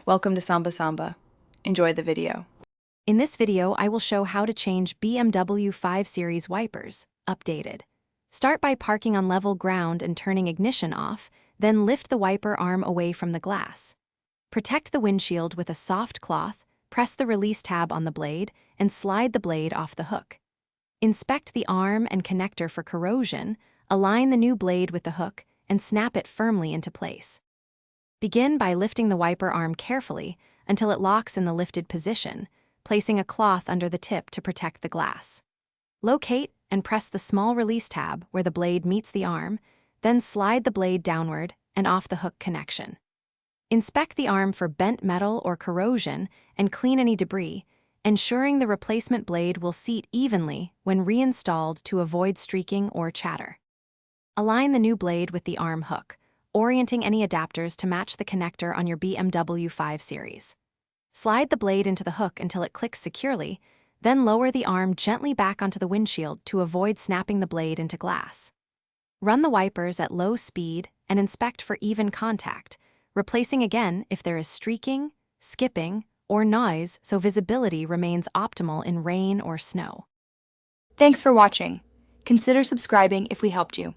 Welcome to Samba Samba. Enjoy the video. In this video, I will show how to change BMW 5 Series wipers, updated. Start by parking on level ground and turning ignition off, then lift the wiper arm away from the glass. Protect the windshield with a soft cloth, press the release tab on the blade, and slide the blade off the hook. Inspect the arm and connector for corrosion, align the new blade with the hook, and snap it firmly into place. Begin by lifting the wiper arm carefully until it locks in the lifted position, placing a cloth under the tip to protect the glass. Locate and press the small release tab where the blade meets the arm, then slide the blade downward and off the hook connection. Inspect the arm for bent metal or corrosion and clean any debris, ensuring the replacement blade will seat evenly when reinstalled to avoid streaking or chatter. Align the new blade with the arm hook, orienting any adapters to match the connector on your BMW 5 Series. Slide the blade into the hook until it clicks securely, then lower the arm gently back onto the windshield to avoid snapping the blade into glass. Run the wipers at low speed and inspect for even contact, replacing again if there is streaking, skipping, or noise so visibility remains optimal in rain or snow. Thanks for watching. Consider subscribing if we helped you.